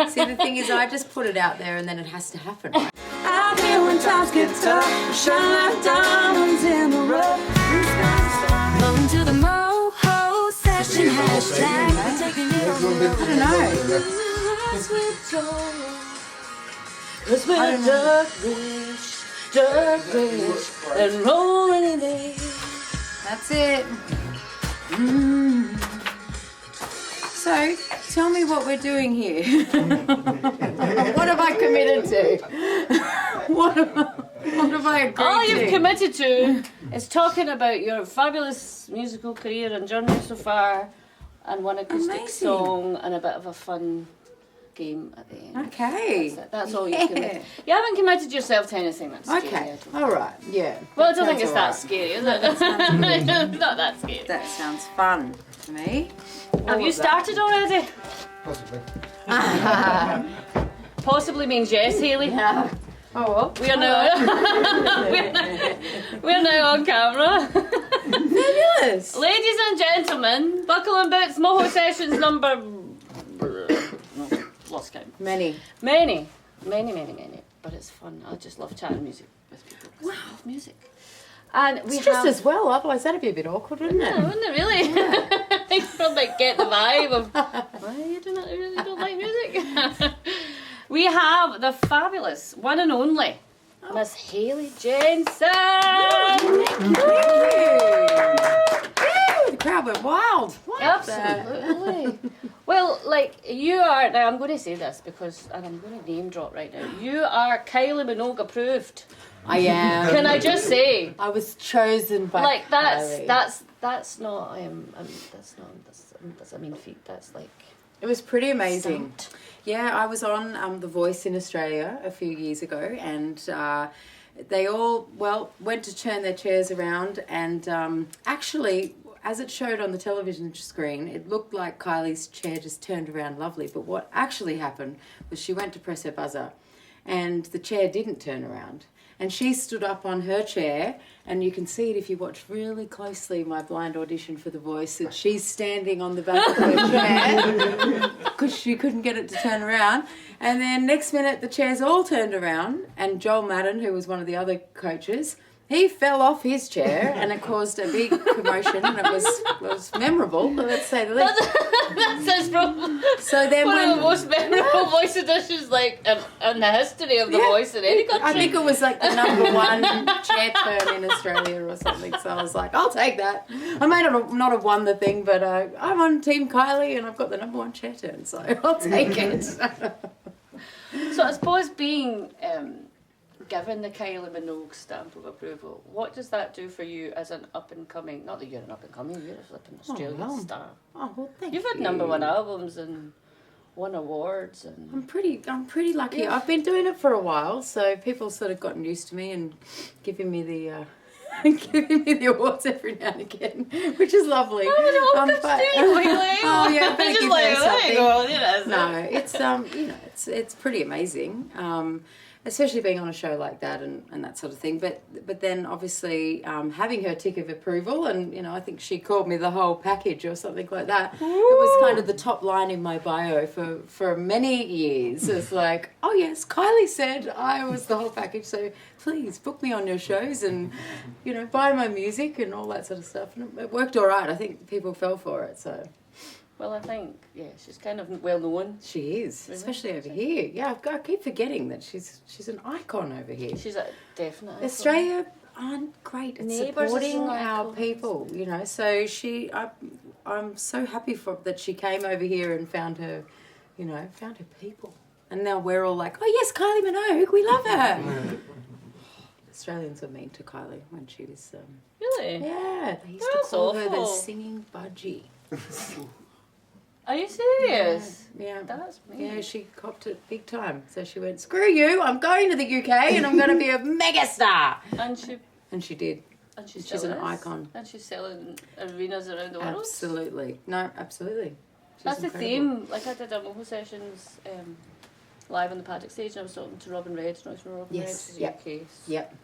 See, the thing is, I just put it out there and then it has to happen, right? Out here when times get tough, shine like diamonds in the rough. Welcome to the Moho session. Hashtag. I don't know. It's been a dark rich, and rolling in it. That's it. So, tell me what we're doing here. What have I committed to? What have I agreed to? All you've committed to is talking about your fabulous musical career and journey so far, and one acoustic song and a bit of a fun game at the end. Okay. That's all you've committed. You haven't committed yourself to anything that's scary. Okay. All right. Yeah. Well, I don't think it's that scary, is it? It's not that scary. That sounds fun to me. Have you started already? Possibly. Possibly means yes, Hayley. Yeah. Oh well. We are now. we're now on camera. Fabulous. Ladies and gentlemen, buckle and boots. Moho sessions number. Lost count. Many. But it's fun. I just love chatting music with people. Wow, I love music. And we It's just as well, otherwise that'd be a bit awkward, wouldn't it? Yeah, wouldn't it really? You probably get the vibe of why you really don't like music. We have the fabulous one and only Miss Hayley Jensen. Thank you. The crowd went wild. What Absolutely. Well, like, you are, now I'm going to say this because, and I'm going to name drop right now, you are Kylie Minogue approved. I am. Can I just say? I was chosen by like, Kylie. that's not, that's a mean feat, that's like... It was pretty amazing. Stumped. Yeah, I was on The Voice in Australia a few years ago, and they all, went to turn their chairs around, and actually, as it showed on the television screen, it looked like Kylie's chair just turned around lovely, but what actually happened was she went to press her buzzer, and the chair didn't turn around. And she stood up on her chair, and you can see it if you watch really closely my blind audition for The Voice, that she's standing on the back of her chair because she couldn't get it to turn around. And then next minute, the chairs all turned around, and Joel Madden, who was one of the other coaches, he fell off his chair, and it caused a big commotion, and it was memorable, let's say the least. That sounds probably So then one when, of the most memorable voice auditions like in the history of The Voice in any country. I think it was like the #1 chair turn in Australia or something, so I was like, I'll take that. I may not have won the thing, but I'm on Team Kylie and I've got the #1 chair turn, so I'll take it. So I suppose being given the Kylie Minogue stamp of approval, what does that do for you as an up-and-coming, not that you're an up-and-coming, you're a flipping Australian star. Oh, well, thank You've had #1 albums and won awards and... I'm pretty lucky. Yeah. I've been doing it for a while, so people sort of gotten used to me and giving me the awards every now and again, which is lovely. Oh, yeah, thank you for something. No, It's pretty amazing. Especially being on a show like that and that sort of thing. But then obviously having her tick of approval, and I think she called me the whole package or something like that. Ooh. It was kind of the top line in my bio for many years. It's like, oh yes, Kylie said I was the whole package, so please book me on your shows and buy my music and all that sort of stuff. And it worked all right. I think people fell for it. So. Well, I think, she's kind of well known. She is, really? Especially over here. Yeah, I keep forgetting that she's an icon over here. She's a definite Australia aren't great at supporting our people, So I'm so happy that she came over here and found her people. And now we're all like, oh yes, Kylie Minogue, we love her. Australians were mean to Kylie when she was... Really? Yeah, they used to call her the singing budgie. Are you serious? Yeah. That's me. Yeah, she copped it big time. So she went, screw you, I'm going to the UK and I'm going to be a megastar. And she did. And she's an icon. And she's selling arenas around the world. Absolutely. No, absolutely. That's the theme. Like I did Moho sessions live on the Paddock stage, and I was talking to Robin Red. You know Robin Red? She's yep. UK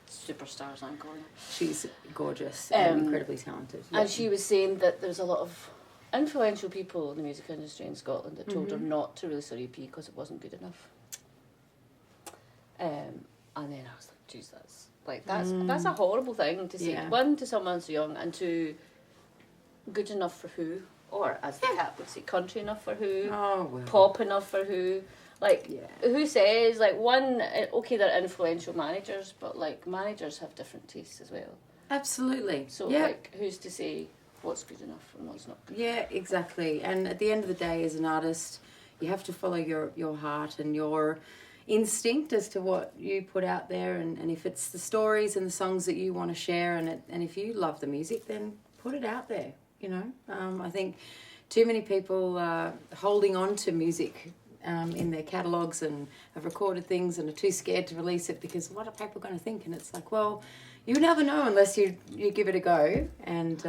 superstars, I'm calling her. She's gorgeous and incredibly talented. Yep. And she was saying that there's a lot of influential people in the music industry in Scotland that told her not to release her EP because it wasn't good enough. And then I was like, geez, that's a horrible thing to say. Yeah. One, to someone so young, and two, good enough for who? Or, as the cat would say, country enough for who? Oh, well. Pop enough for who? Like, who says, like, one, okay, they're influential managers, but, like, managers have different tastes as well. Absolutely. So, like, who's to say what's good enough and what's not good? Yeah, exactly. And at the end of the day, as an artist, you have to follow your heart and your instinct as to what you put out there, and if it's the stories and the songs that you want to share, and if you love the music, then put it out there, you know. I think too many people are holding on to music in their catalogues and have recorded things and are too scared to release it because what are people going to think? And it's like, well, you never know unless you give it a go. And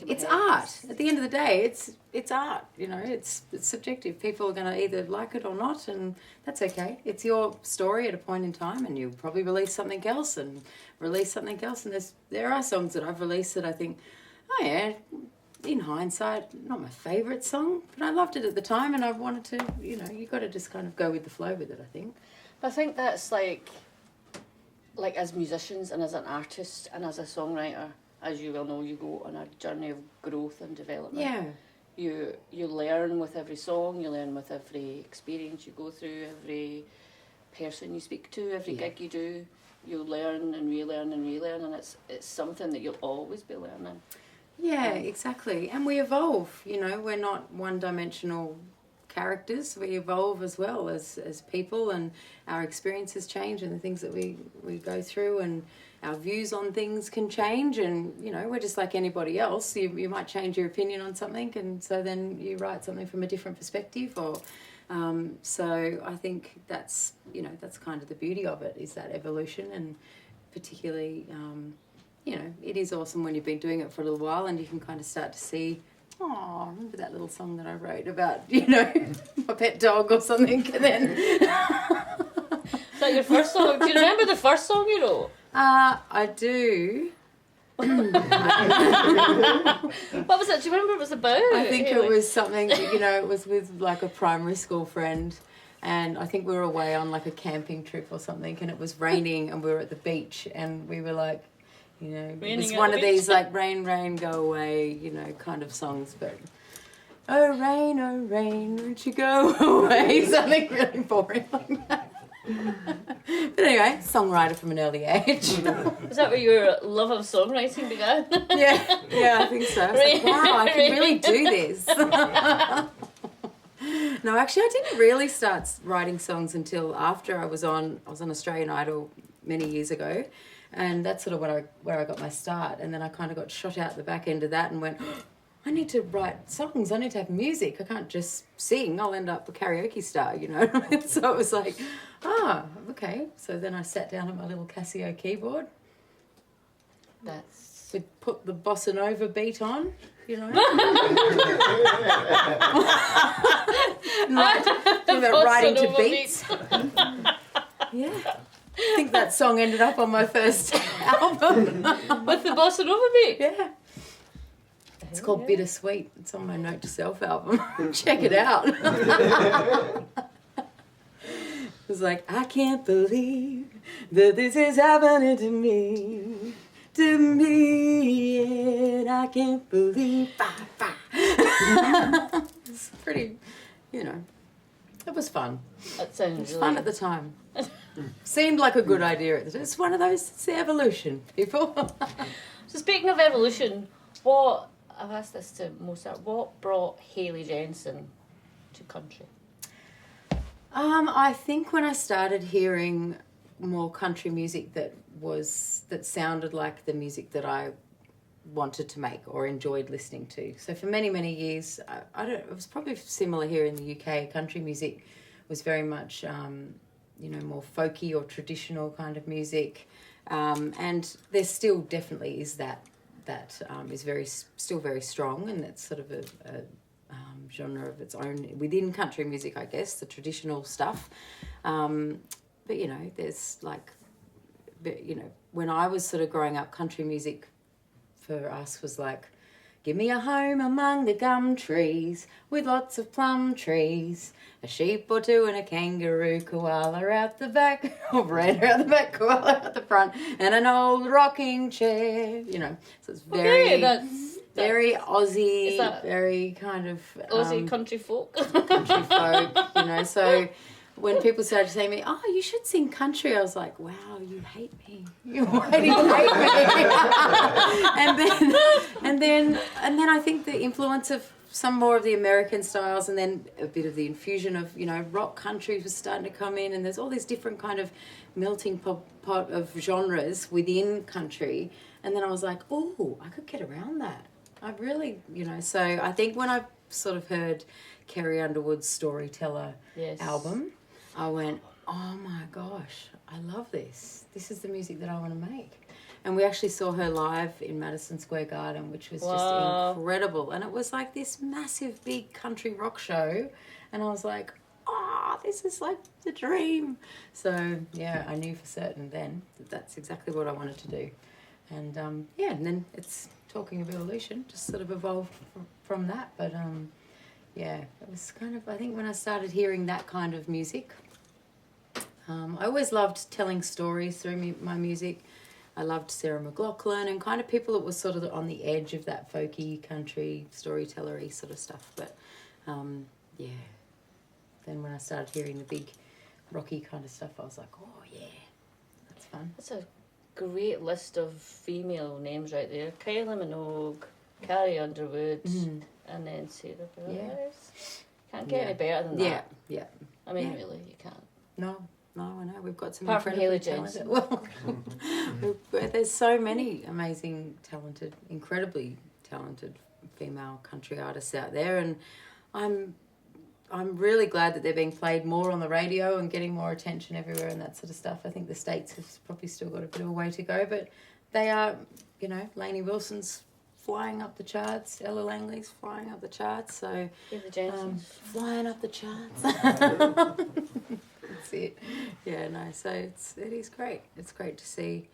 it's art. At the end of the day, it's art. You know, it's subjective. People are going to either like it or not, and that's okay. It's your story at a point in time, and you'll probably release something else and release something else. And there are songs that I've released that I think, oh yeah, in hindsight, not my favourite song, but I loved it at the time, and I wanted to. You know, you got to just kind of go with the flow with it, I think. But I think that's like as musicians and as an artist and as a songwriter, as you well know, you go on a journey of growth and development. Yeah. You learn with every song, you learn with every experience you go through, every person you speak to, every gig you do. You learn and relearn and relearn, and it's something that you'll always be learning. Yeah, exactly. And we evolve, you know, we're not one-dimensional characters. We evolve as well as people, and our experiences change, and the things that we go through, and our views on things can change, and you know, we're just like anybody else. You might change your opinion on something, and so then you write something from a different perspective, or so I think that's kind of the beauty of it, is that evolution. And particularly you know, it is awesome when you've been doing it for a little while and you can kind of start to see, oh, remember that little song that I wrote about, you know, my pet dog or something, and then... Is that your first song? Do you remember the first song you wrote? I do. What was it? Do you remember what it was about? I think it was something, you know, it was with like a primary school friend, and I think we were away on like a camping trip or something, and it was raining and we were at the beach, and we were like, you know, it was one of these like rain, rain, go away, you know, kind of songs, but oh rain, won't you go away? Something really boring like that. But anyway, songwriter from an early age. Is that where your love of songwriting began? yeah, I think so. I was like, wow, I can really do this. No, actually, I didn't really start writing songs until after I was on Australian Idol many years ago. And that's sort of where I got my start. And then I kind of got shot out the back end of that and went, oh, I need to write songs. I need to have music. I can't just sing. I'll end up a karaoke star, you know. So it was like, okay. So then I sat down at my little Casio keyboard. That's... We'd put the bossa nova beat on, you know. Writing to beats. Yeah. I think that song ended up on my first album. With the bossa nova beat? Yeah. It's called Bittersweet. It's on my Note to Self album. Check it out. It was like, I can't believe that this is happening to me. And I can't believe. It's pretty, you know, it was fun. That sounds It was fun at the time. Seemed like a good idea. It's one of those, it's the evolution, people. So speaking of evolution, I've asked this to Mozart, what brought Hayley Jensen to country? I think when I started hearing more country music that sounded like the music that I wanted to make or enjoyed listening to. So for many, many years, it was probably similar here in the UK. Country music was very much, more folky or traditional kind of music. And there still definitely is that is still very strong, and that's sort of a genre of its own within country music, I guess, the traditional stuff. But, you know, there's when I was sort of growing up, country music for us was like, Give me a home among the gum trees with lots of plum trees. A sheep or two and a kangaroo, koala out the back, or reindeer out the back, koala out the front, and an old rocking chair. You know, so it's very, very Aussie, very kind of Aussie country folk. Country folk, you know. So when people started saying to me, "Oh, you should sing country," I was like, "Wow, you hate me. You already hate me." and then I think the influence of some more of the American styles, and then a bit of the infusion of, you know, rock country was starting to come in, and there's all these different kind of melting pot of genres within country. And then I was like, oh, I could get around that. I really, you know, so I think when I sort of heard Carrie Underwood's Storyteller album, I went, oh my gosh, I love this. This is the music that I want to make. And we actually saw her live in Madison Square Garden, which was just incredible. And it was like this massive, big country rock show. And I was like, oh, this is like the dream. So, yeah, I knew for certain then that that's exactly what I wanted to do. And, and then it's talking of evolution, just sort of evolved from that. But, it was kind of, I think when I started hearing that kind of music, I always loved telling stories through my music. I loved Sarah McLachlan and kind of people that were sort of on the edge of that folky, country, storytellery sort of stuff. But, then when I started hearing the big rocky kind of stuff, I was like, oh, yeah, that's fun. That's a great list of female names right there. Kylie Minogue, Carrie Underwood, and then Sarah Bareilles. Yeah. Can't get any better than that. Yeah. I mean, really, you can't. No, I know. We've got some apart from Hayley Jensen. Well, there's so many amazing, incredibly talented female country artists out there, and I'm really glad that they're being played more on the radio and getting more attention everywhere and that sort of stuff. I think the States have probably still got a bit of a way to go, but they are, you know, Lainey Wilson's flying up the charts, Ella Langley's flying up the charts, so flying up the charts. That's it. Yeah, no, so it is great. It's great to see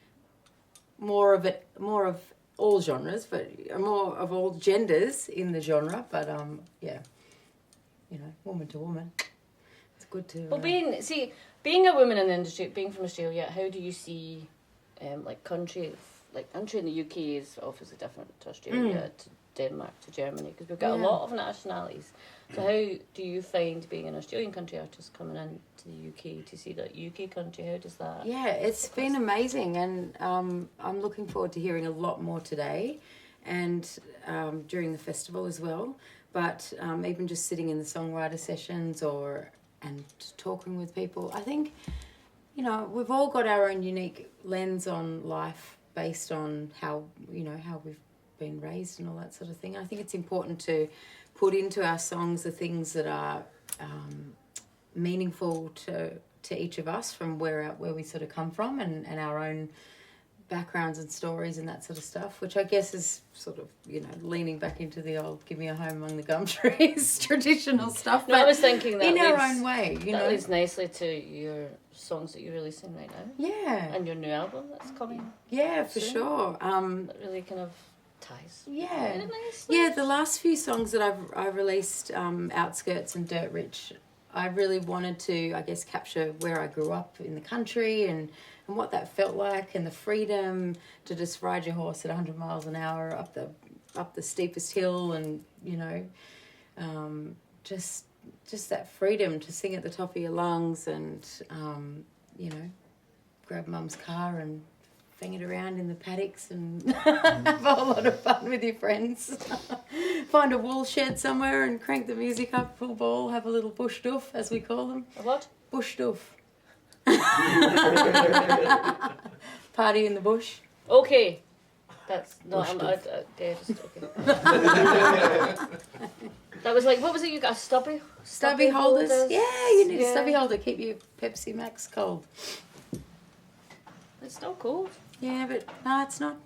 more of all genres, but more of all genders in the genre, but you know, woman to woman. It's good to... Well, being a woman in the industry, being from Australia, how do you see, country in the UK is obviously different to Australia, to Denmark, to Germany, because we've got a lot of nationalities. So how do you find being an Australian country artist coming into the UK to see that UK country? How does that... Yeah, it's been amazing, and I'm looking forward to hearing a lot more today and during the festival as well. But even just sitting in the songwriter sessions and talking with people, I think, you know, we've all got our own unique lens on life based on how we've been raised and all that sort of thing. I think it's important to put into our songs the things that are meaningful to each of us from where we sort of come from and our own backgrounds and stories and that sort of stuff, which I guess is sort of, you know, leaning back into the old "Give Me a Home Among the Gum Trees" traditional stuff. No, but I was thinking that in our own way, you know, leads nicely to your songs that you're releasing right now. Yeah, and your new album that's coming. Yeah, for sure. That really kind of ties. Yeah, really nice. Yeah. The last few songs that I've released, "Outskirts" and "Dirt Rich," I really wanted to, I guess, capture where I grew up in the country and what that felt like, and the freedom to just ride your horse at 100 miles an hour up the steepest hill, and, you know, just that freedom to sing at the top of your lungs and, you know, grab mum's car and bang it around in the paddocks and have a whole lot of fun with your friends. Find a wool shed somewhere and crank the music up full ball, have a little bush doof, as we call them. A what? Bush doof. Party in the bush. Okay. That's not... just okay. That was like, what was it you got? Stubby holders? Yeah, you need a stubby holder. Keep your Pepsi Max cold. It's still cold. Yeah, but no, it's not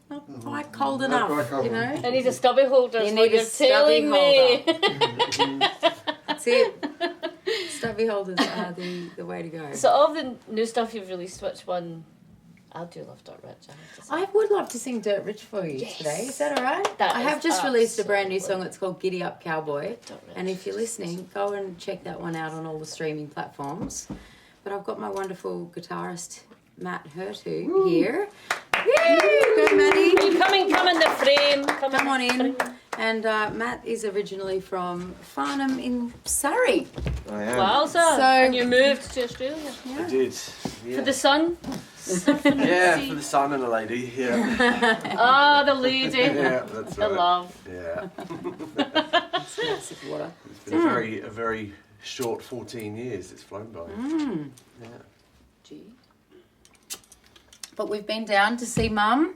quite cold enough, you know. I need a stubby holder. You need a stubby holder. That's it. Stubby holders are the way to go. So of the new stuff you've released, which one I do love Dirt Rich, I have to say. I would love to sing Dirt Rich for you today. Is that all right? I have just released a brand new song. It's called Giddy Up Cowboy. And if you're listening, go and check that one out on all the streaming platforms. But I've got my wonderful guitarist, Matt Hertu, here. Yay! Go, Matty. Come in the frame. Come on in. And Matt is originally from Farnham in Surrey. I am. Well, So- and you moved to Australia. I did. Yeah. For the sun? Yeah, for the son and the lady. Yeah. Ah, the lady. Yeah, that's The right. love. Yeah. Glass of water. It's been a very short 14 years. It's flown by. Yeah. Gee. But we've been down to see Mum.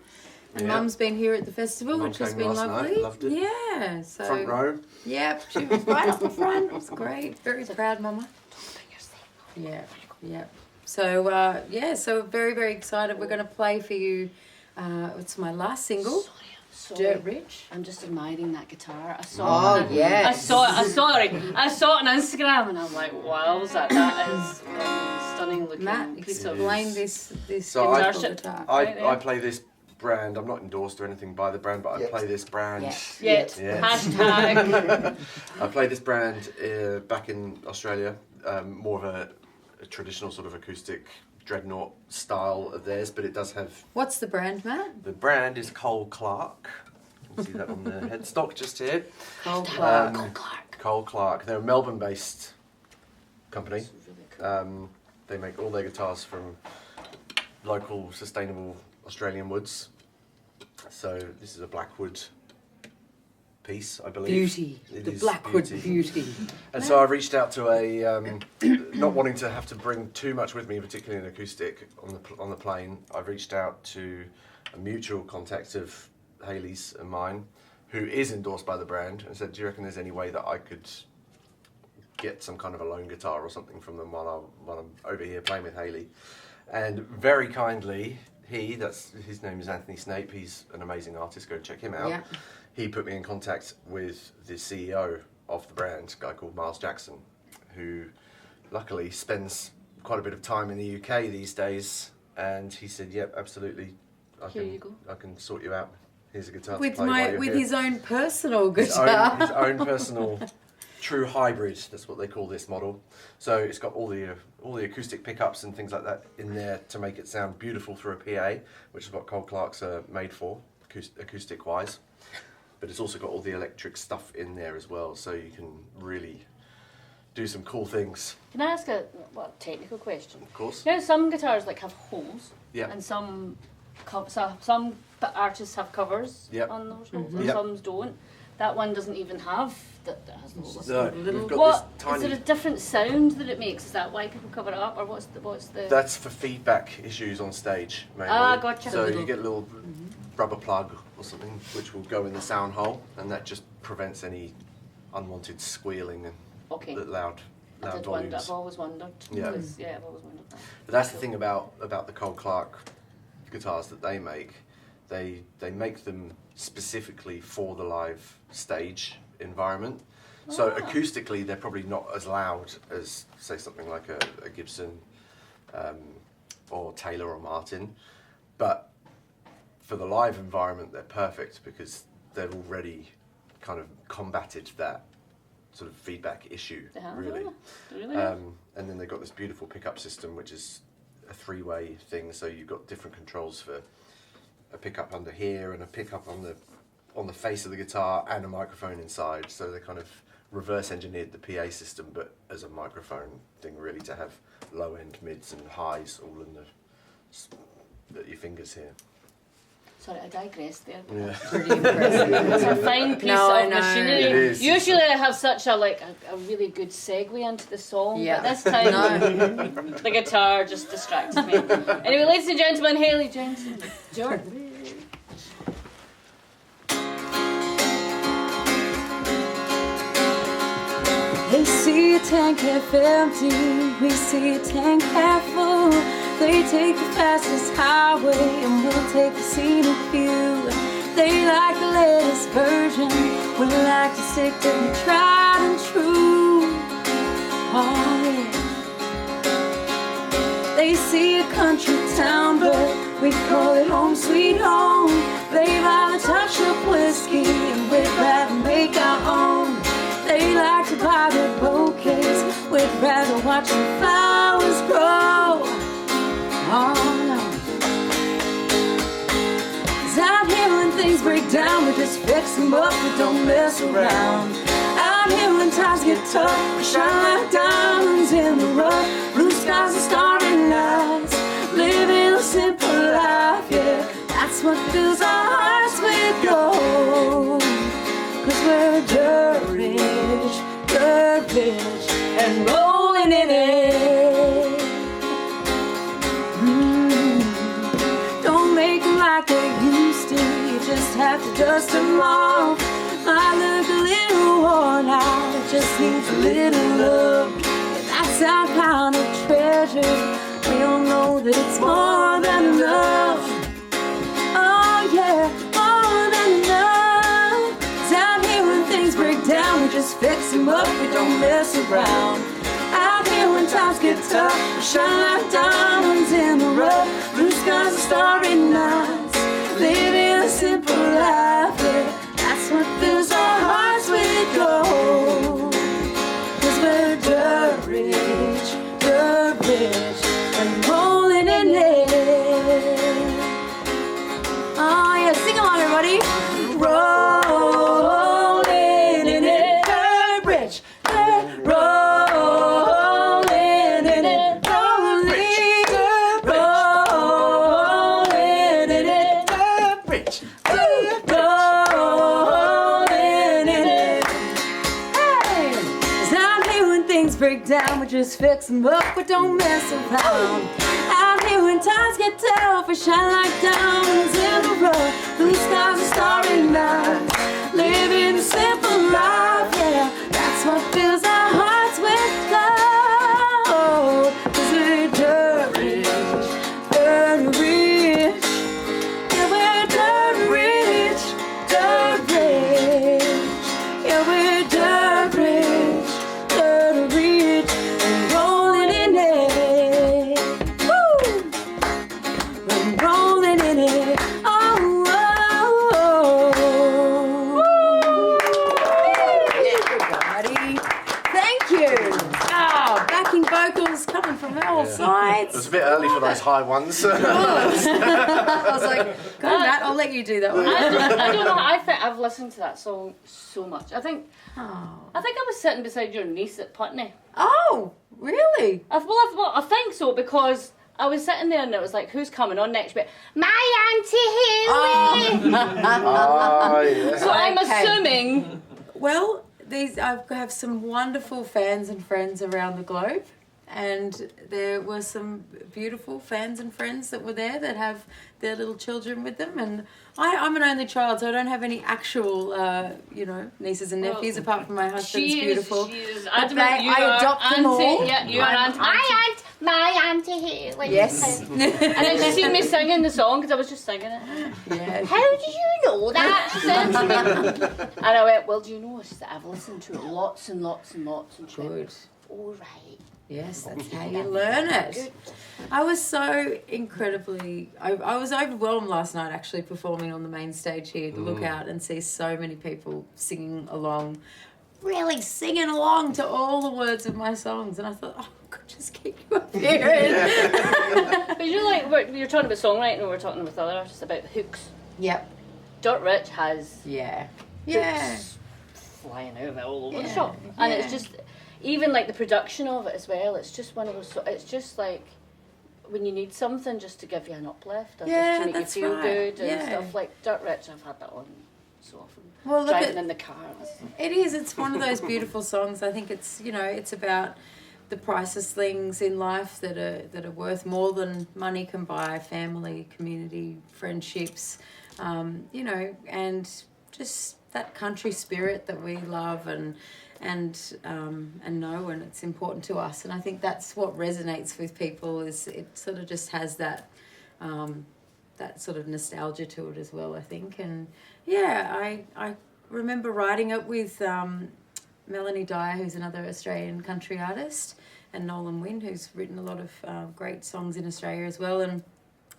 And Yeah. Mum's been here at the festival, Mum which has came been last lovely. night, loved it. Yeah. So Front row. Yep, she was right up the front. It was great. Very proud, Mama. Yeah, yeah. So, so very, very excited. We're going to play for you. It's my last single, Sorry. Dirt Rich. I'm just admiring that guitar. I saw it. yes. I saw it on Instagram and I'm like, wow, that is stunning looking Matt, piece of explain this So beautiful I- guitar. I play this brand. I'm not endorsed or anything by the brand, but I play this brand. Yes. Yet. Yes. Hashtag. I played this brand back in Australia, more of a traditional sort of acoustic dreadnought style of theirs, but it does have. What's the brand, Matt? The brand is Cole Clark. You can see that on the headstock just here. Cole Clark. Cole Clark. They're a Melbourne-based company. This is really cool. They make all their guitars from local, sustainable Australian woods. So this is a Blackwood piece, I believe. Beauty. It The is Blackwood beauty. And so I reached out to a, not wanting to have to bring too much with me, particularly an acoustic on the plane. I reached out to a mutual contact of Hayley's and mine, who is endorsed by the brand, and said, "Do you reckon there's any way that I could get some kind of a loan guitar or something from them while I'm over here playing with Hayley?" And very kindly, his name is Anthony Snape. He's an amazing artist. Go check him out. Yeah. He put me in contact with the CEO of the brand, a guy called Miles Jackson, who luckily spends quite a bit of time in the UK these days. And he said, "Yep, absolutely. Here you go. I can sort you out. Here's a guitar to With play while you're here." his own personal His guitar. own personal true hybrid. That's what they call this model. So it's got all the acoustic pickups and things like that in there to make it sound beautiful through a PA, which is what Cole Clark's are made for, acoustic wise. But it's also got all the electric stuff in there as well, so you can really do some cool things. Can I ask a technical question? Of course. You know, some guitars like have holes, Yeah. and some artists have covers Yep. on those holes, and Yep. some don't. That one doesn't even have that has the holes. No, little- we've got What this tiny. is it? A different sound that it makes? Is that why people cover it up, or what's the? That's for feedback issues on stage, mainly. Gotcha. So you get a little rubber plug or something which will go in the sound hole, and that just prevents any unwanted squealing and Okay. loud I did volumes. wonder. I've always wondered. Yeah. I've always wondered that. But that's the thing about the Cole Clark guitars that they make. They make them specifically for the live stage environment. So acoustically, they're probably not as loud as, say, something like a Gibson or Taylor or Martin. But for the live environment, they're perfect because they've already kind of combated that sort of feedback issue, They have, really. They really have. And then they've got this beautiful pickup system, which is a three-way thing. So you've got different controls for a pickup under here and a pickup on the face of the guitar and a microphone inside. So they kind of reverse engineered the PA system, but as a microphone thing, really, to have low end, mids, and highs all in at your fingers here. Sorry, I digressed there. Yeah. Pretty impressive. It's a fine piece No, I of know. machinery. It is. Usually I have such a really good segue into the song, Yeah. but this time the guitar just distracted me. Anyway, ladies and gentlemen, Hayley Jensen. Jordan. They see a tank half empty, we see a tank half full. They take the fastest highway and we'll take the scenic view. They like the latest version, we like to stick to the tried and true. Oh yeah. They see a country town but We call it home sweet home. They buy a touch of whiskey and we'd rather make our own. They like to buy their bouquets, we'd rather watch the flowers grow. Oh no. 'Cause out here when things break down, we just fix them up, we don't mess around. Out here when times get tough, we shine like diamonds in the rough. Blue skies and starry nights, living a simple life, yeah. That's what fills our hearts with gold. 'Cause we're dirt rich, and rolling in it. Don't make them like they used to, you just have to dust them off. I look a little worn out, it just needs a little love. And that's our kind of treasure, we all know that it's more than enough. Oh yeah, more than enough. 'Cause out here when things break down, we just fix them up, we don't mess around. Out here when times get tough, we shine like diamonds in the rough. Blue skies and starry nights, living a simple life, yeah. That's what fills our hearts with gold. 'Cause we're dirt rich, and rolling in it. Oh yeah, sing along everybody. Rolling in it, dirt rich, rolling in it, rolling in it, Dirt rich. rolling in it. Hey, 'cause out here when things break down, we just fix them up, we don't mess around. Out here when times get tough, we shine like diamonds in the rough. Blue skies and starry nights, living a simple life, yeah. That's what fills our hearts with gold. 'Cause we're dirt rich, yeah, we're dirt rich, yeah, we're dirt rich, and rolling in it. Woo! And rolling in it. Oh, oh, oh. Everybody, thank you. Oh, backing vocals coming from all It sides. was a bit early for those high ones. I was like, go Matt, I'll let you do that one. I don't know. I think I've listened to that song so much. I think I was sitting beside your niece at Putney. Oh, really? I think so because I was sitting there and it was like, who's coming on next week? My Auntie Hayley. Oh, yeah. So I'm Okay. assuming. Well, I have some wonderful fans and friends around the globe, and there were some beautiful fans and friends that were there that have their little children with them, and I'm an only child, so I don't have any actual, nieces and nephews apart from my husband's beautiful. She is But adamant you I are adopt them auntie. all. Yeah, you are auntie. My auntie Hayley. Yes. And then she seen me singing the song because I was just singing it. Yeah. How do you know that? She said to me. And I went, well, do you know? She said, I've listened to it lots and lots and lots. And she went, Good. all right. Yes, that's how you learn it. I was so incredibly... I was overwhelmed last night actually performing on the main stage here to look out and see so many people singing along, really singing along to all the words of my songs. And I thought, oh, I could just keep you up here. But you're like, you're talking about songwriting and we're talking with other artists about hooks. Yep. Dirt Rich has Yeah. hooks flying over all over the shop. And it's just... Even like the production of it as well, it's just one of those. It's just like when you need something just to give you an uplift, or just to make you feel good and stuff. Like Dirt Rich, I've had that on so often. Well, look driving in the car. It is. It's one of those beautiful songs. I think it's it's about the priceless things in life that are worth more than money can buy: family, community, friendships, and just that country spirit that we love and know, and it's important to us. And I think that's what resonates with people, is it sort of just has that that sort of nostalgia to it as well, I think. And I remember writing it with Melanie Dyer, who's another Australian country artist, and Nolan Wynn, who's written a lot of great songs in Australia as well. And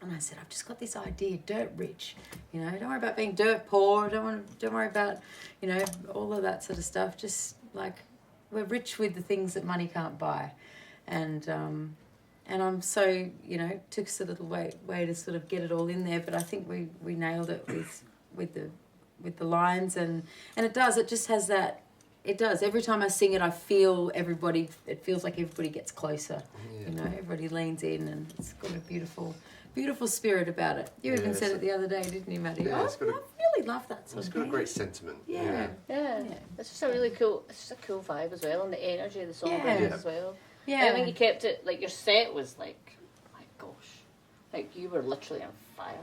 And I said, I've just got this idea, dirt rich. You know, don't worry about being dirt poor. Don't worry about, you know, all of that sort of stuff. Just like we're rich with the things that money can't buy. And I'm so, you know, took us a little way to sort of get it all in there, but I think we nailed it with the lines, and it does. It just has that. It does. Every time I sing it, I feel everybody. It feels like everybody gets closer. Yeah. You know, everybody leans in, and it's got a beautiful spirit about it. You even said it the other day, didn't you, Maddie? Yeah, I really love that song. It's got a great sentiment. Yeah. It's just a really cool. It's just a cool vibe as well, and the energy of the song as well. Yeah. I think you kept it, like, your set was like, my gosh, like, you were literally on fire.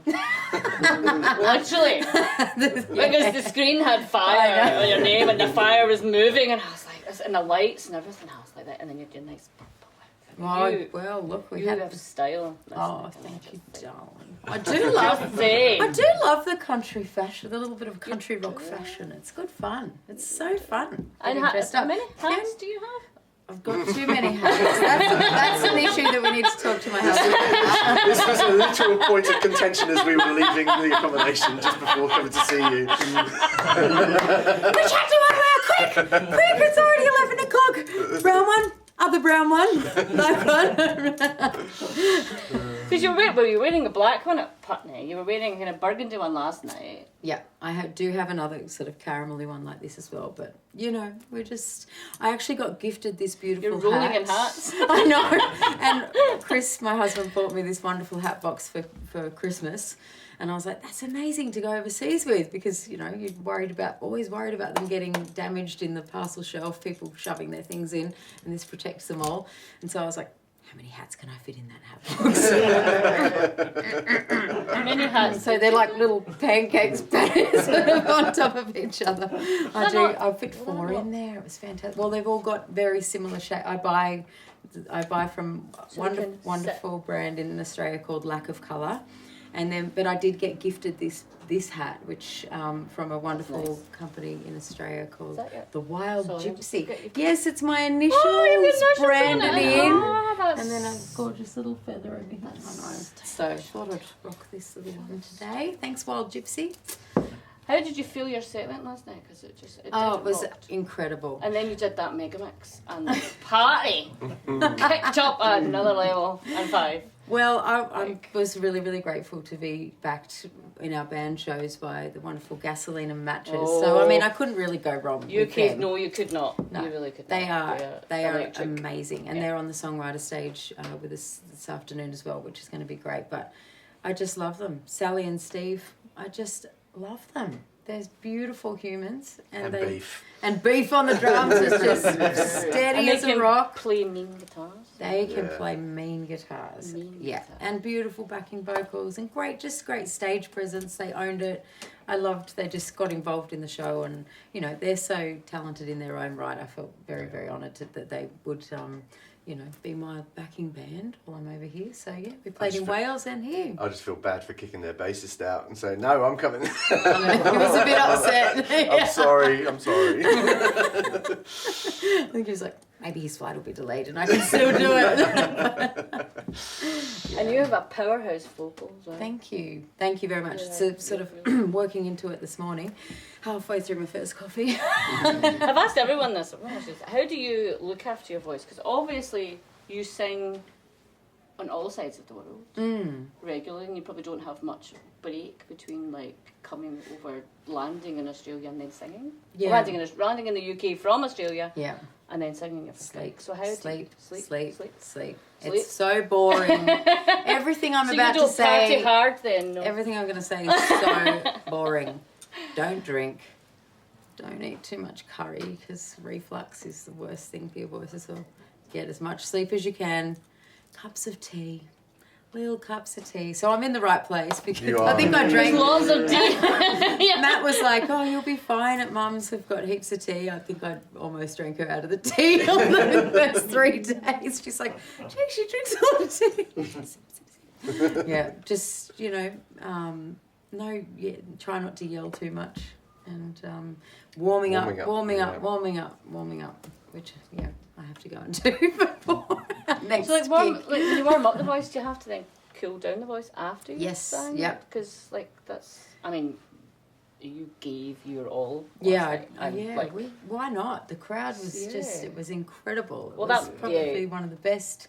Literally. Because the screen had fire on your name, and the fire was moving, and I was like, and the lights and everything, I was like that, and then you did nice purple outfit. Well, look, we you have have style. Thank you, darling. I do love the country fashion, the little bit of country rock fashion. It's good fun. It's so fun. And how many hats do you have? I've got too many hats. That's an issue that we need to talk to my husband about. This was a literal point of contention as we were leaving the accommodation just before coming to see you. Which hat do I wear? Quick! It's already 11 o'clock. Brown one, other brown one, black one. Because you were wearing a black one at Putney. You were wearing a kind of burgundy one last night. Yeah, I do have another sort of caramelly one like this as well. But, you know, I actually got gifted this beautiful hat. You're rolling in hats. I know. And Chris, my husband, bought me this wonderful hat box for Christmas. And I was like, that's amazing to go overseas with, because, you know, you're always worried about them getting damaged in the parcel shelf, people shoving their things in, and this protects them all. And so I was like, how many hats can I fit in that hat box? How many hats? So they're like little pancakes on top of each other. I fit 4 in there. It was fantastic. Well, they've all got very similar shape. I buy from wonderful brand in Australia called Lack of Colour. But I did get gifted this hat, which from a wonderful company in Australia called the Wild Gypsy. Yes, it's my initials branded in, and then a gorgeous little feather over here. So I thought I'd rock this little one today. Thanks, Wild Gypsy. How did you feel your set went last night? Because it was incredible. And then you did that mega mix, and the party kicked up another level and 5. Well, I was really, really grateful to be backed in our band shows by the wonderful Gasoline and Matches. So, I mean, I couldn't really go wrong with them. No, you could not. No, you really could not. They are amazing. And they're on the songwriter stage with us this afternoon as well, which is going to be great. But I just love them. Sally and Steve, I just love them. There's beautiful humans. And beef. And beef on the drums is just steady as a rock. Play mean guitars. They can play mean guitars. And beautiful backing vocals and great stage presence. They owned it. They just got involved in the show, and, you know, they're so talented in their own right. I felt very, very honoured that they would, be my backing band while I'm over here. So, yeah, we played in Wales and here. I just feel bad for kicking their bassist out and saying, no, I'm coming. I know, he was a bit upset. I'm sorry. I think he was like, maybe his flight will be delayed and I can still do it. And you have a powerhouse vocal as well. Thank you very much. So sort of working into it this morning, halfway through my first coffee. I've asked everyone this. How do you look after your voice? Because obviously you sing on all sides of the world regularly, and you probably don't have much break between, like, coming over, landing in Australia and then singing. Yeah. Landing in the UK from Australia. Yeah. And then singing your sleep. So how do you sleep? It's so boring. Everything I'm about to say. So you don't party hard then? No. Everything I'm going to say is so boring. Don't drink. Don't eat too much curry, because reflux is the worst thing for your voice. So get as much sleep as you can. Cups of tea. Little cups of tea. So I'm in the right place, because I think I drank lots of tea. Matt was like, oh, you'll be fine at Mum's. We've got heaps of tea. I think I almost drank her out of the tea on the first 3 days. She's like, gee, she drinks a lot of tea. Yeah, just, try not to yell too much. And warming up, which, I have to go and do before next So, like, when you warm up the voice, do you have to then cool down the voice after you Yes, sang? yep. Because, like, that's, I mean, you gave your all. Yeah, Like, why not? The crowd was just, it was incredible. It Well, was that- probably yeah. one of the best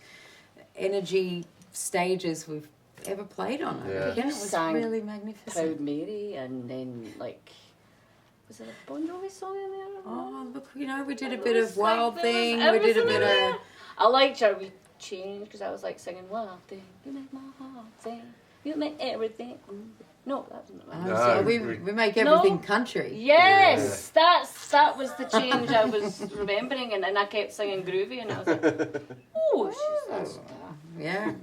energy stages we've ever played on. I Yeah. reckon. It was Sang really magnificent. Proud Mary, and then, like, was there a Bon Jovi song in there? Oh, look, you know, we did a It bit was of like, Wild there was Thing. We did a everything bit in there. of... I liked your wee change because I was like singing Wild Thing. You make my heart sing. You make everything. No, that wasn't Oh, right. No, so we make everything No. country. Yes, that was the change I was remembering, and I kept singing groovy, and I was like, oh, she's Yeah.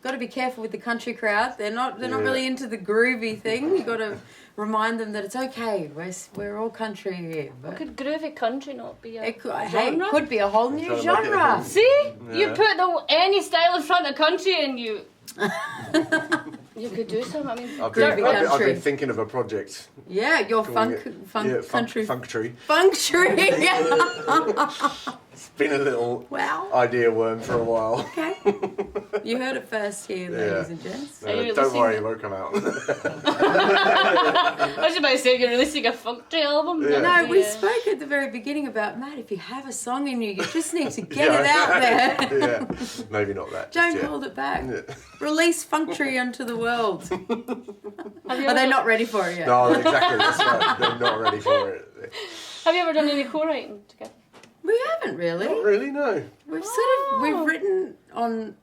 Got to be careful with the country crowd. They're not Yeah. really into the groovy thing. You got to remind them that it's okay. We're all country here. But Could groovy country not be a it could be a whole new Trying to make it a genre. whole- See, you Yeah. put any style in front of country, and you could do something. I mean, I've Groovy been, I've country. been thinking of a project. Yeah, your Calling funk it- country. Funk tree. Funk tree. It's been a little Wow. idea worm for a while. Okay. You heard it first here, ladies Yeah. and gents. Are you Don't worry, releasing it won't come out. I was about to say you're releasing a funk tree album. Yeah. No, we Yeah. spoke at the very beginning about, Matt, if you have a song in you, you just need to get Yeah. it out there. Yeah, maybe not that. Don't just yet. hold it back. Yeah. Release Funk Tree onto the world. Have you Are they ever- not ready for it yet? No, exactly. That's right. They're not ready for it. Have you ever done any co-writing together? We haven't really. Not really, no. We've written on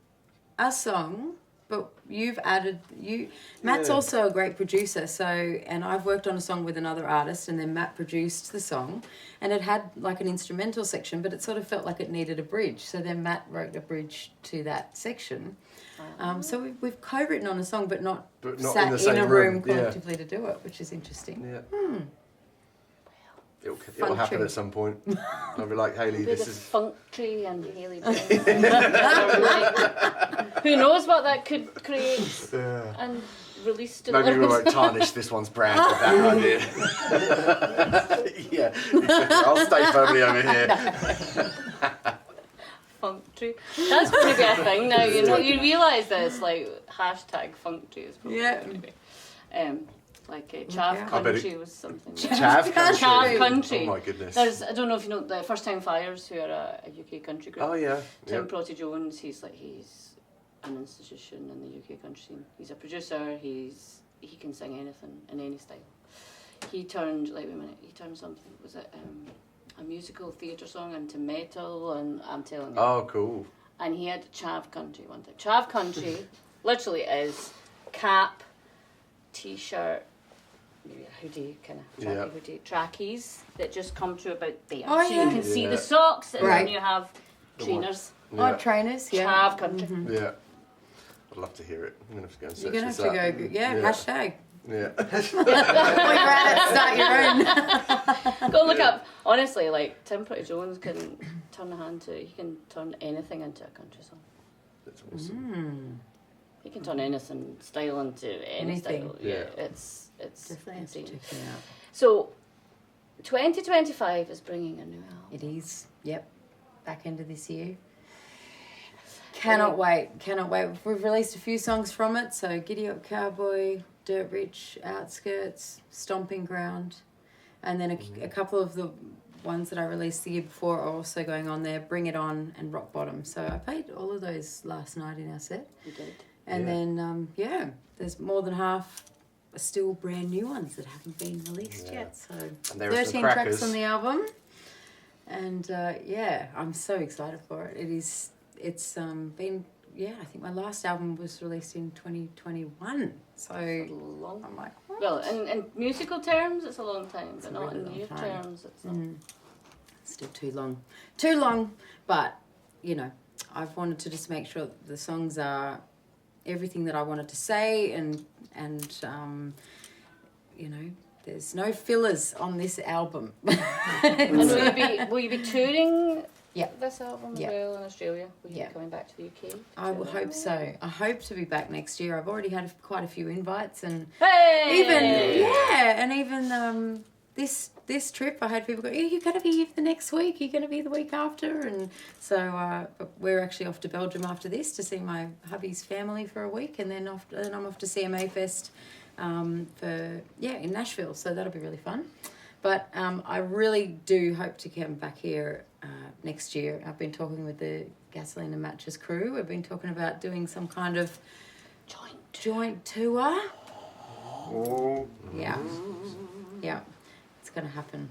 a song, but you've added Matt's Yeah. also a great producer, and I've worked on a song with another artist, and then Matt produced the song, and it had like an instrumental section, but it sort of felt like it needed a bridge. So then Matt wrote a bridge to that section. So we've co-written on a song, but not sat in the in same a room room, collectively to do it, which is interesting. Yeah. It'll Funk happen tree. at some point. I'll be like, Hayley, With this the is. funk tree and Hayley Jensen. Who knows what that could create and release to Maybe we others. won't tarnish this one's brand with that idea. Yeah, I'll stay firmly over here. Funk tree. That's going to be a thing now. You know, you realise this, like hashtag funk tree is probably Yeah. going to be. Like Chav out. I bet Country was something. Chav country. Chav Country. Oh my goodness. There's, I don't know if you know the First Time Flyers, who are a UK country group. Oh yeah. Tim Yeah. Protty Jones, he's an institution in the UK country scene. He's a producer. He can sing anything in any style. He turned something. Was it a musical theatre song into metal? And I'm telling you. Oh cool. And he had Chav Country one time. Chav Country literally is cap, t-shirt, maybe a hoodie, kind of Yeah. hoodie, trackies that just come to about there. Oh, so yeah. you can see Yeah. the socks, and Right. then you have The one. trainers. Yeah. Oh, trainers, yeah. Chav Country. Yeah. I'd love to hear it. I'm gonna have to go and search You're going to this have to up. go, yeah, hashtag. Yeah. While you're at it, start your own. Go look up. Honestly, like Tim Pretty Jones can turn a hand to. He can turn anything into a country song. That's awesome. He can turn anything style into any Anything. style. Yeah, Yeah. it's Definitely have to insane. check it out. So, 2025 is bringing a new album. It is, yep. Back end of this year. Cannot wait. We've released a few songs from it. So Giddy Up Cowboy, Dirt Rich, Outskirts, Stomping Ground. And then a couple of the ones that I released the year before are also going on there. Bring It On and Rock Bottom. So I played all of those last night in our set. You did. And Yeah. then, there's more than half are still brand new ones that haven't been released Yeah. yet. So And there are some 13 tracks crackers. on the album. And I'm so excited for it. It's been, I think my last album was released in 2021. So Long. I'm like, what? Well, in musical terms, it's a long time, but a not really in long year time. terms. It's not. Still too long. Too long, but, I've wanted to just make sure that the songs are everything that I wanted to say and there's no fillers on this album. And will you be touring Yeah. this album as Yeah. well in Australia? Will you Yeah. be coming back to the UK? to I will tour? hope so. I hope to be back next year. I've already had quite a few invites and Hey! even this trip, I had people go, you're going to be here for the next week, you're going to be the week after. And so we're actually off to Belgium after this to see my hubby's family for a week. And then I'm off to CMA Fest in Nashville. So that'll be really fun. But I really do hope to come back here next year. I've been talking with the Gasoline and Matches crew. We've been talking about doing some kind of joint tour. Oh. Yeah. Yeah. It's going to happen.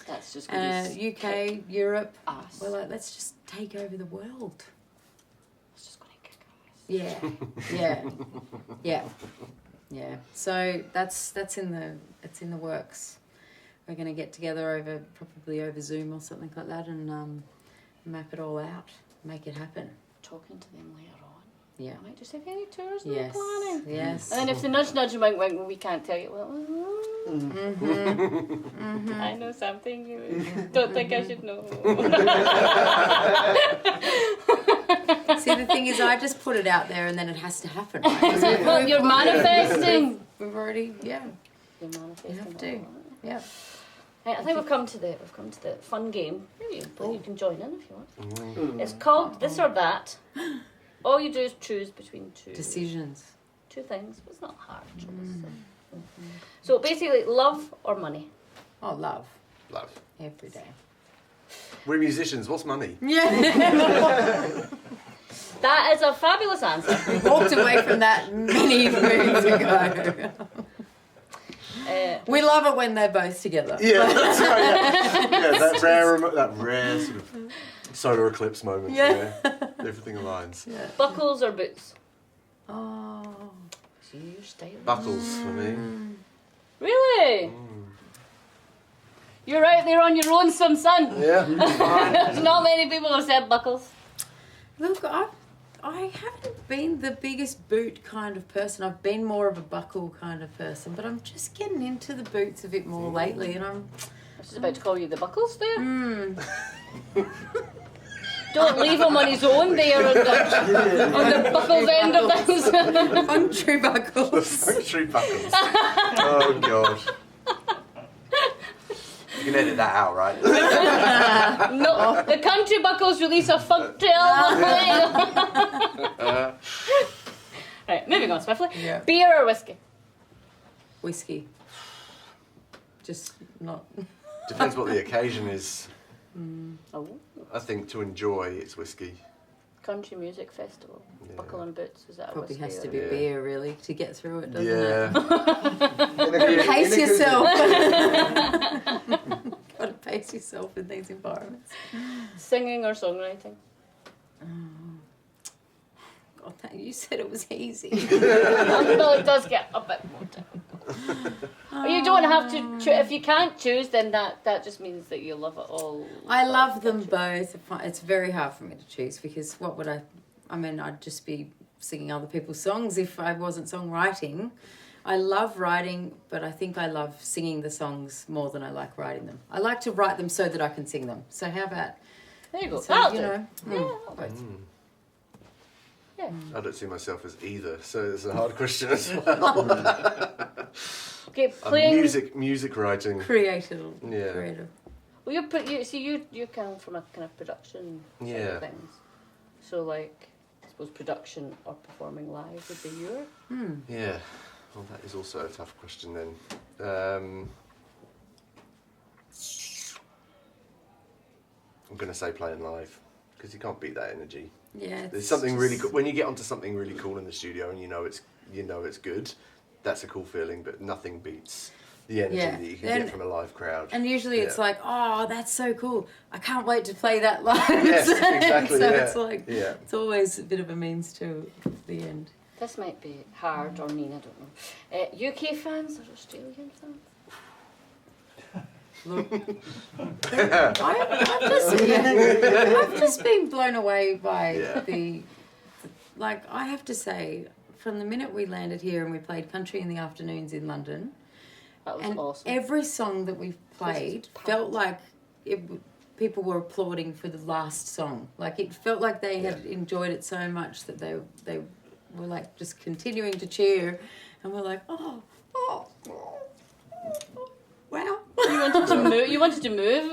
That's just going to UK, Europe. Us. We're like, let's just take over the world. It's just going to kick ass. Yeah. So that's in the works. We're going to get together probably over Zoom or something like that, and map it all out, make it happen. Talking to them later on. Yeah. I might just have any tours in the planning. Yes. And then if they nudge and wink, well, we can't tell you. Well, I know something you don't think I should know. See, the thing is, I just put it out there and then it has to happen. Right? Well, you're manifesting. We've already, You're manifesting. you have to. Yeah. Right, I think we've come to the fun game. You can join in if you want. It's called This or That. All you do is choose between two Decisions. things. It's not a hard choice. So basically, love or money. Oh, love. Love. Every day. We're musicians. What's money? Yeah. That is a fabulous answer. We walked away from that many moons ago. We love it when they're both together. Yeah, that's right. Yeah, that rare sort of solar eclipse moment where everything aligns. Yeah. Buckles or boots? Oh. So you're stylish. Buckles for me. Really? You're out there on your own, some son. Yeah. There's not many people who said buckles. Look, I haven't been the biggest boot kind of person. I've been more of a buckle kind of person, but I'm just getting into the boots a bit more lately, and I was just about to call you the buckles there. I'm. Don't leave him on his own there on the buckles end of things. Country buckles. Country buckles. Oh god. You can edit that out, right? No, the country buckles release a funk tail. Right, moving on swiftly. Yeah. Beer or whiskey? Whiskey. Just not. Depends what the occasion is. Oh, I think to enjoy, it's whiskey. country music festival. Yeah. Buckle and boots. Is that a Probably whiskey? has to or- be Yeah. beer, really, to get through it, doesn't Yeah. it? Pace yourself. Gotta pace yourself in these environments. Singing or songwriting? God, you said it was easy. Well, it does get a bit more difficult. You don't have to. If you can't choose, then that just means that you love it all. I love them both. It's very hard for me to choose because what would I mean, I'd just be singing other people's songs if I wasn't songwriting. I love writing, but I think I love singing the songs more than I like writing them. I like to write them so that I can sing them. So how about... There you go. So, That'll you do. know, Yeah. both. Yeah. I don't see myself as either, so it's a hard question as well. Okay, playing. Music writing. Creative. Yeah. Creative. Well, you come from a kind of production side Yeah. of things. So like, I suppose production or performing live would be your. Yeah. Well, that is also a tough question then. I'm going to say playing live because you can't beat that energy. Yeah. There's something really cool when you get onto something really cool in the studio and you know it's good. That's a cool feeling, but nothing beats the energy Yeah. that you can And- get from a live crowd. And usually it's Yeah. like, oh, that's so cool. I can't wait to play that live. Yes, exactly, So yeah. it's like, Yeah. it's always a bit of a means to the end. This might be hard or mean, I don't know. UK fans or Australian fans? Look, I've just been blown away by Yeah. like, I have to say, from the minute we landed here and we played Country in the Afternoons in London, That was and awesome. every song that we played felt like people were applauding for the last song. Like, it felt like they had enjoyed it so much that they were like just continuing to cheer, and we're like, wow, wanted to move. You wanted to move.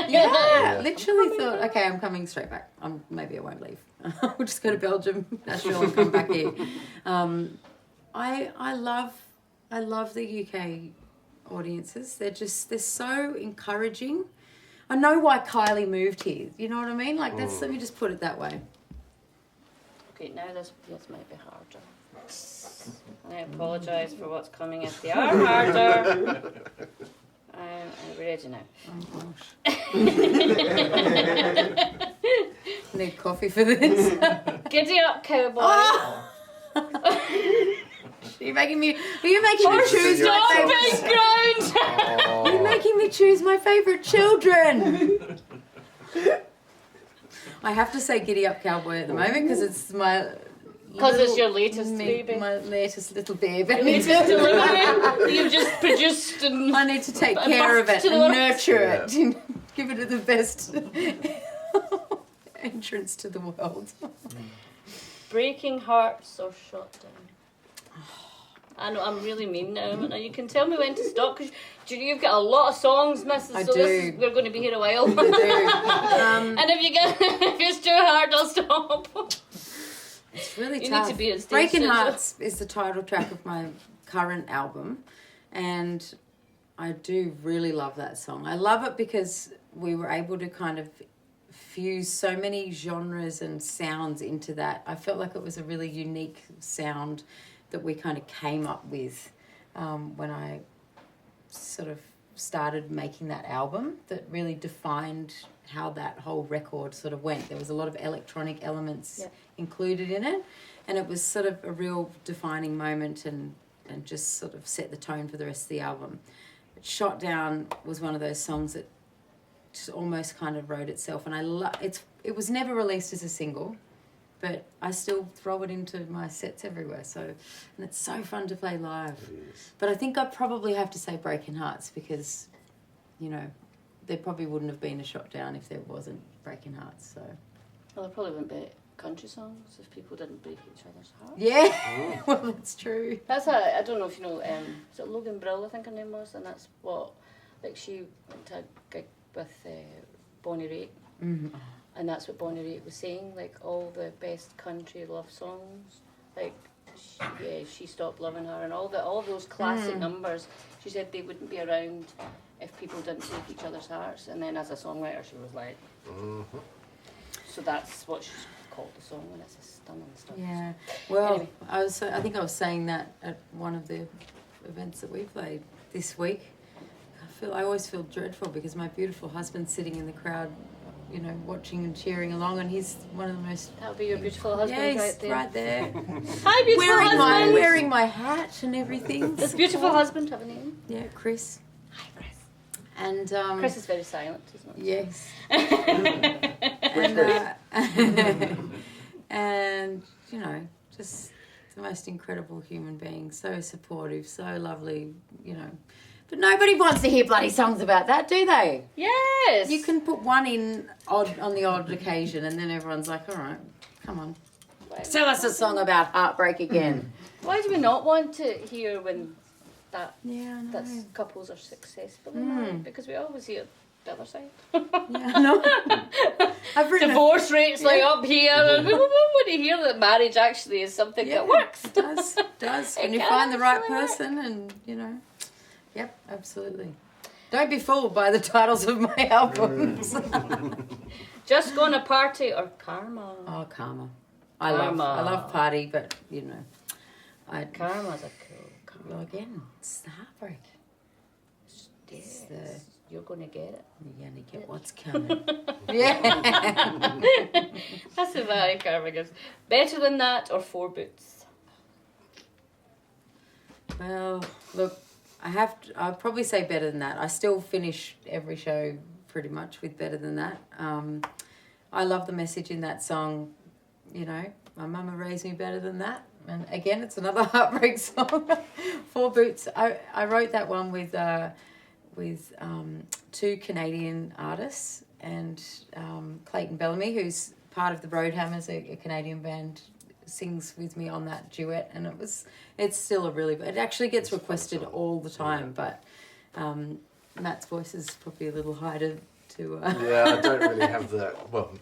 Yeah, literally thought, okay, I'm coming straight back. Maybe I won't leave. We'll just go to Belgium, Nashville, and come back here. I love the UK audiences. They're so encouraging. I know why Kylie moved here. You know what I mean? Like let me just put it that way. Okay, now this might be harder. I apologise for what's coming if they are harder. I'm ready now. Oh gosh. Need coffee for this. Giddy up, cowboy. Oh! Are you making me choose Stop my big favorite? ground! You're making me choose my favorite children. I have to say "Giddy Up, Cowboy" at the moment because it's my. Because it's your latest baby. My latest little baby. Latest delivery. You've just produced and I need to take care of it and nurture it. Give it the best entrance to the world. breaking hearts or shut down. I know I'm really mean now. Now you can tell me when to stop because you've got a lot of songs, Mrs. I so do. We're going to be here a while. I do. And if it's too hard, I'll stop. It's really You tough. need to be at stage Breaking shows. Hearts is the title track of my current album, and I do really love that song. I love it because we were able to kind of fuse so many genres and sounds into that. I felt like it was a really unique sound that we kind of came up with when I sort of started making that album, that really defined how that whole record sort of went. There was a lot of electronic elements included in it, and it was sort of a real defining moment and just sort of set the tone for the rest of the album. But Shot Down was one of those songs that just almost kind of wrote itself, and it was never released as a single, but I still throw it into my sets everywhere. So, and it's so fun to play live. But I think I probably have to say Breaking Hearts because, you know, there probably wouldn't have been a Shot Down if there wasn't Breaking Hearts. So. Well, there probably wouldn't be country songs if people didn't break each other's hearts. Yeah, well, that's true. That's I don't know if you know, is it Logan Brill, I think her name was, and that's what, like she went to a gig with Bonnie Raitt, and that's what Bonnie Raitt was saying, like all the best country love songs, like she stopped loving her, and all those classic numbers, she said they wouldn't be around if people didn't break each other's hearts, and then as a songwriter she was like, so that's what she's called the song, and it's a stunning stuff. Yeah, well, Anyway. I think I was saying that at one of the events that we played this week. I always feel dreadful because my beautiful husband's sitting in the crowd, you know, watching and cheering along, and he's one of the most. That would be your beautiful husband right there. right there. Hi, beautiful husband. Wearing my hat and everything. Does beautiful husband have a name? Yeah, Chris. Hi, Chris. And Chris is very silent, isn't he? yes. And you know, just the most incredible human being, so supportive, so lovely, you know. But nobody wants to hear bloody songs about that, do they? Yes. You can put one in on the odd occasion, and then everyone's like, all right, come on. Tell us a song about heartbreak again. Why do we not want to hear when that Yeah, couples are successful in life? Because we always hear the other side. Yeah, no. I've written Divorce rates like up here, and we want to hear that marriage actually is something that works. does. When you can find the right actually work. person, and you know. Yep, absolutely. Don't be fooled by the titles of my albums. Just Gonna Party or Karma? Oh, Karma. Karma. I love Party, but you know, Karma's a cool. well, again, it's the heartbreak. Yes. You're gonna get it. You're gonna get what's coming. Yeah. That's the very Karma gives. Better Than That or Four Boots? Well, look, I'll probably say Better Than That. I still finish every show pretty much with Better Than That. I love the message in that song, you know, my mama raised me better than that. And again, it's another heartbreak song. Four Boots. I wrote that one with two Canadian artists, and Clayton Bellamy, who's part of the Roadhammers, a Canadian band, sings with me on that duet, and it's still it actually gets requested all the time, but Matt's voice is probably a little high to Yeah, I don't really have that. Well,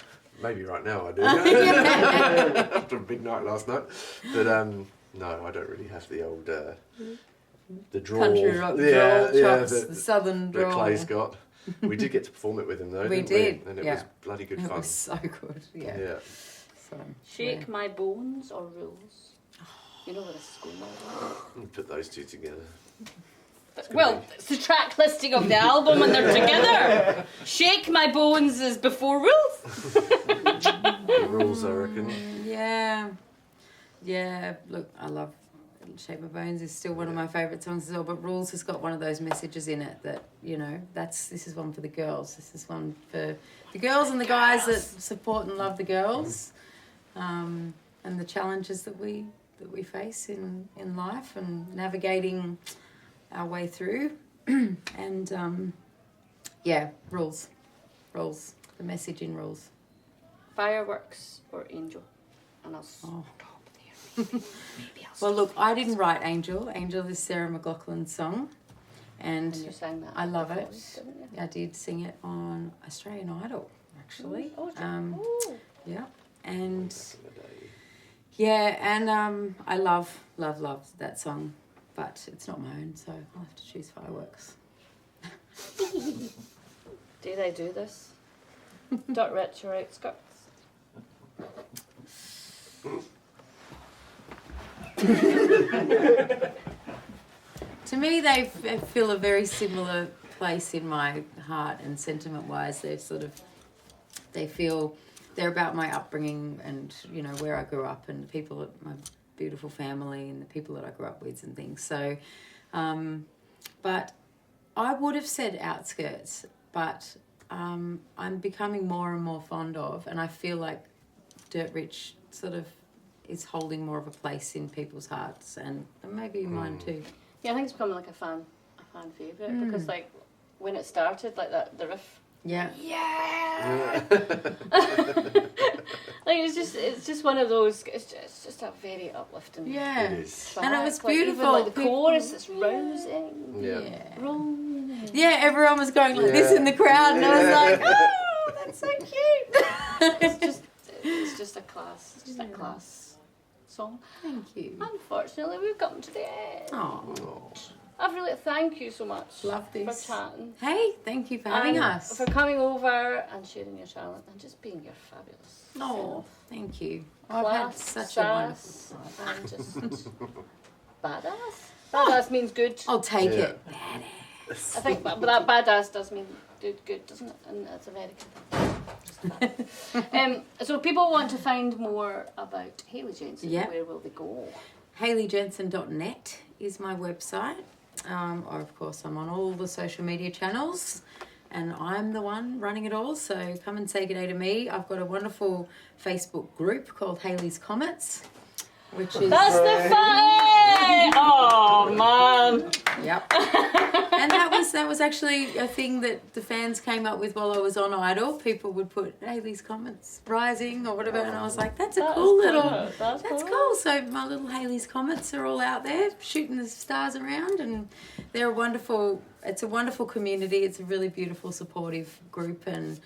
maybe right now I do. After a big night last night. But no, I don't really have the old the drawl. Country rock Yeah, drawl yeah, chops, the southern that drawl. Clay's got. We did get to perform it with him though. We didn't did, we? And it yeah. was bloody good It fun. was so good, yeah. Yeah. So, Shake My Bones or Rules? You know where this is going, by Put those two together. well, it's the track listing of the album when they're together. Shake My Bones is before Rules. The rules, I reckon. Yeah. Yeah, look, I love Shape My Bones is still one of my favourite songs as well, but Rules has got one of those messages in it that, you know, this is one for the girls. This is one for the girls and the guys that support and love the girls, and the challenges that we face in life and navigating our way through. And yeah, Rules, the message in Rules. Fireworks or Angel? And I'll stop there. Maybe I'll stop. Well, look, I didn't write Angel. Angel is Sarah McLachlan's song, and You sang that. I love before, it. didn't you? I did sing it on Australian Idol, actually. Oh, did you? Ooh. Yeah, and Back in the day. yeah, and I love that song, but it's not my own, so I'll have to choose Fireworks. Did I do this? Dirt rich or outskirts? To me, they fill a very similar place in my heart, and sentiment-wise, they feel they're about my upbringing and, you know, where I grew up and the people, my beautiful family and the people that I grew up with and things. So, but I would have said outskirts, but I'm becoming more and more fond of, and I feel like Dirt Rich sort of is holding more of a place in people's hearts and maybe mine too. Yeah, I think it's becoming like a fan favourite because like when it started, like that the riff. Yeah. Yeah. Like it's just one of those. It's just a very uplifting. Yeah. It is. And it was track. Like, even, beautiful. like the chorus, it's rousing. Yeah. Rousing. Yeah, everyone was going like this in the crowd, and I was like, "Oh, that's so cute." It's just a class. It's just a class song. Thank you. Unfortunately, we've gotten to the end. Oh, I've really thank you so much. Love this. For chatting. hey, thank you for having And us. for coming over and sharing your talent and just being your fabulous. Oh, thank you. Class, I've had such a wonderful sass, time. and just badass. Badass means good. I'll take Yeah. it. I think, but that badass does mean good, doesn't it? And it's American. Just that. So if people want to find more about Hayley Jensen, Yeah. where will they go? HayleyJensen.net is my website. Or of course I'm on all the social media channels, and I'm the one running it all, so come and say good day to me. I've got a wonderful Facebook group called Hayley's Comets, which is That's the fight! Oh man! Yep. And that was actually a thing that the fans came up with while I was on Idol. People would put Hayley's Comments rising or whatever, and I was like, that's a cool little. That's cool. So my little Hayley's Comments are all out there shooting the stars around, and they're a wonderful. It's a wonderful community. It's a really beautiful, supportive group, and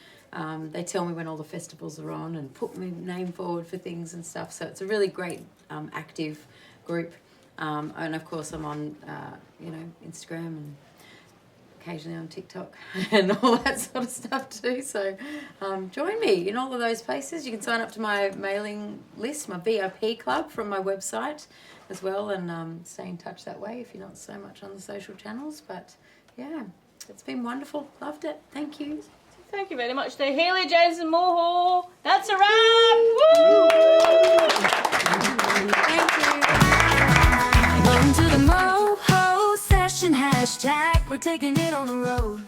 they tell me when all the festivals are on and put my name forward for things and stuff. So it's a really great, active group. And of course I'm on, Instagram and occasionally on TikTok and all that sort of stuff too. So join me in all of those places. You can sign up to my mailing list, my VIP club from my website as well, and stay in touch that way if you're not so much on the social channels. But yeah, it's been wonderful. Loved it. Thank you. Thank you very much to Hayley Jensen Moho. That's a wrap! Woo! Thank you. Welcome to the Moho Session hashtag. We're taking it on the road.